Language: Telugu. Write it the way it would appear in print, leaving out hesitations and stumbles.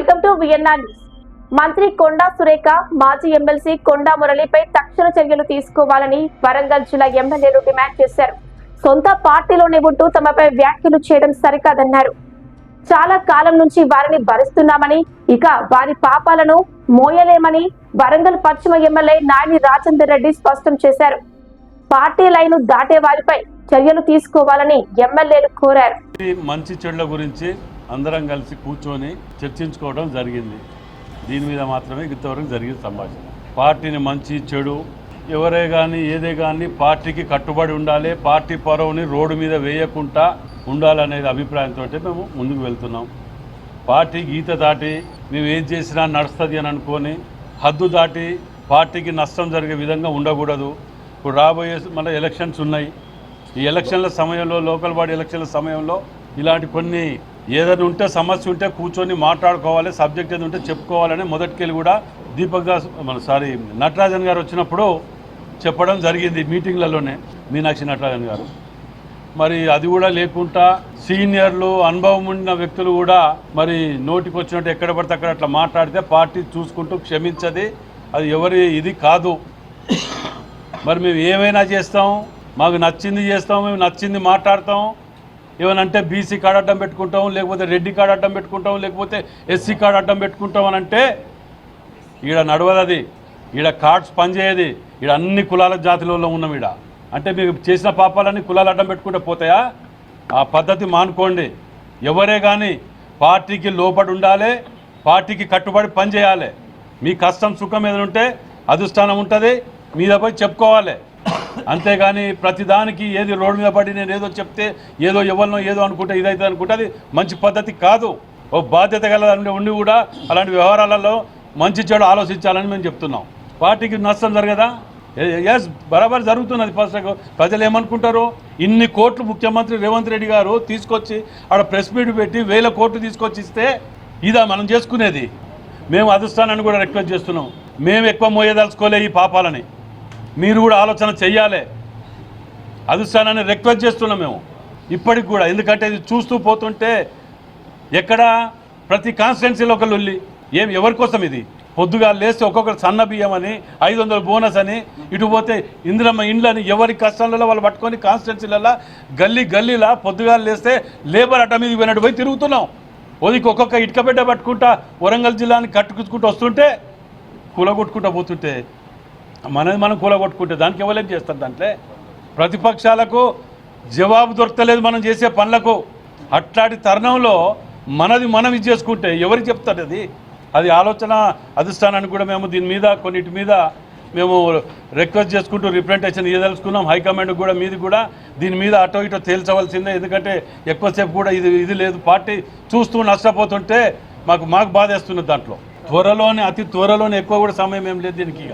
Welcome to VNR news. మంత్రి కొండా సురేఖ మాజీ ఎమ్మెల్సీ కొండా మురళిపై తక్షణ చర్యలు తీసుకోవాలని వరంగల్ జిల్లా ఎమ్మెల్యేలు డిమాండ్ చేశారు. సొంత పార్టీలోనే ఉంటూ తమపై వ్యాఖ్యలు చేయడం సరికాదన్నారు. చాలా కాలం నుంచి వారిని భరిస్తున్నామని, ఇక వారి పాపాలను మోయలేమని వరంగల్ పశ్చిమ ఎమ్మెల్యే నాయని రాజేందర్ రెడ్డి స్పష్టం చేశారు. పార్టీ లైన్ దాటే వారిపై చర్యలు తీసుకోవాలని ఎమ్మెల్యేలు కోరారు. మంచి చెడుల గురించి అందరం కలిసి కూర్చొని చర్చించుకోవడం జరిగింది. దీని మీద మాత్రమే ఇంతవరకు జరిగిన సంభాషణ. పార్టీని మంచి చెడు ఎవరే కానీ ఏదే కానీ పార్టీకి కట్టుబడి ఉండాలి, పార్టీ పరువుని రోడ్డు మీద వేయకుండా ఉండాలనేది అభిప్రాయంతో మేము ముందుకు వెళ్తున్నాం. పార్టీ గీత దాటి మేము ఏం చేసినా నడుస్తుంది అని అనుకొని హద్దు దాటి పార్టీకి నష్టం జరిగే విధంగా ఉండకూడదు. ఇప్పుడు రాబోయే మన ఎలక్షన్స్ ఉన్నాయి. ఈ ఎలక్షన్ల సమయంలో, లోకల్ బాడీ ఎలక్షన్ల సమయంలో ఇలాంటి కొన్ని ఏదైనా ఉంటే సమస్య ఉంటే కూర్చొని మాట్లాడుకోవాలి, సబ్జెక్ట్ ఏది ఉంటే చెప్పుకోవాలని మొదటికెళ్ళి కూడా దీపక్ దాస్ నటరాజన్ గారు వచ్చినప్పుడు చెప్పడం జరిగింది మీటింగ్లలోనే, మీనాక్షి నటరాజన్ గారు. మరి అది కూడా లేకుండా సీనియర్లు, అనుభవం ఉన్న వ్యక్తులు కూడా మరి నోటికి వచ్చినట్టు ఎక్కడ పడితే అక్కడ అట్లా మాట్లాడితే పార్టీ చూసుకుంటూ క్షమించది. అది ఎవరి ఇది కాదు. మరి మేము ఏమైనా చేస్తాం, మాకు నచ్చింది చేస్తాం, మేము నచ్చింది మాట్లాడతాం. ఏమనంటే బీసీ కార్డు అడ్డం పెట్టుకుంటాం, లేకపోతే రెడ్డి కార్డు అడ్డం పెట్టుకుంటాం, లేకపోతే ఎస్సీ కార్డు అడ్డం పెట్టుకుంటాం అని అంటే ఈడ నడవదది. ఈడ కార్డ్స్ పనిచేయది. ఈడ అన్ని కులాల జాతిలో ఉన్నాం. ఈడ అంటే మీకు చేసిన పాపాలన్నీ కులాలు అడ్డం పెట్టుకుంటే పోతాయా? ఆ పద్ధతి మానుకోండి. ఎవరే కానీ పార్టీకి లోబడి ఉండాలి, పార్టీకి కట్టుబడి పనిచేయాలి. మీ కష్టం సుఖం ఏదైనా ఉంటే అధిష్టానం ఉంటుంది, మీద పోయి చెప్పుకోవాలి. అంతేగాని ప్రతిదానికి ఏది రోడ్డు మీద పడి నేను ఏదో చెప్తే ఏదో ఎవరినో ఏదో అనుకుంటే ఇదైతే అనుకుంటే అది మంచి పద్ధతి కాదు. ఓ బాధ్యత గల ఉండి కూడా అలాంటి వ్యవహారాలలో మంచి చెడు ఆలోచించాలని మేము చెప్తున్నాం. పార్టీకి నష్టం జరగదా? ఎస్, బరాబర్ జరుగుతున్నది. ఫస్ట్ ప్రజలు ఏమనుకుంటారు? ఇన్ని కోట్లు ముఖ్యమంత్రి రేవంత్ రెడ్డి గారు తీసుకొచ్చి ఆడ ప్రెస్ మీట్ పెట్టి 1000 కోట్లు తీసుకొచ్చి ఇస్తే ఇదా మనం చేసుకునేది? మేము అధిష్టానాన్ని కూడా రిక్వెస్ట్ చేస్తున్నాం. మేము ఎక్కువ మోయదలుచుకోలే ఈ పాపాలని. మీరు కూడా ఆలోచన చెయ్యాలి. అధిష్టానాన్ని రిక్వెస్ట్ చేస్తున్నాం మేము ఇప్పటికి కూడా. ఎందుకంటే ఇది చూస్తూ పోతుంటే ఎక్కడ ప్రతి కాన్స్టిట్యున్సీలో ఒక లొల్లి. ఎవరి కోసం ఇది? పొద్దుగా లేస్తే ఒక్కొక్కరు సన్న బియ్యం అని, 500 బోనస్ అని, ఇటు పోతే ఇందిరమ్మ ఇండ్లని ఎవరి కష్టాలలో వాళ్ళు పట్టుకొని కాన్స్టిట్యున్సీలలో గల్లీలా పొద్దుగా లేస్తే లేబర్ అడ్డ మీద పోయినట్టు పోయి తిరుగుతున్నాం. ఒదికి ఒక్కొక్క ఇటుక బిడ్డ పట్టుకుంటా వరంగల్ జిల్లాని కట్టుకుంటూ వస్తుంటే కూలగొట్టుకుంటూ పోతుంటే మనది మనం కూలగొట్టుకుంటే దానికి ఎవరేం చేస్తారు? దాంట్లో ప్రతిపక్షాలకు జవాబు దొరకలేదు మనం చేసే పనులకు. అట్లాంటి తరుణంలో మనది మనం ఇది చేసుకుంటే ఎవరికి చెప్తారు? అది ఆలోచన అధిష్టానానికి కూడా మేము దీని మీద కొన్నిటి మీద మేము రిక్వెస్ట్ చేసుకుంటూ రిప్రజెంటేషన్ ఇవ్వదలుచుకున్నాం. హైకమాండ్కి కూడా మీది కూడా దీని మీద అటో ఇటో తేల్చవలసిందే. ఎందుకంటే ఎక్కువసేపు కూడా ఇది లేదు. పార్టీ చూస్తూ నష్టపోతుంటే మాకు బాధేస్తున్నది. దాంట్లో అతి త్వరలోనే ఎక్కువ కూడా సమయం ఏం లేదు దీనికి.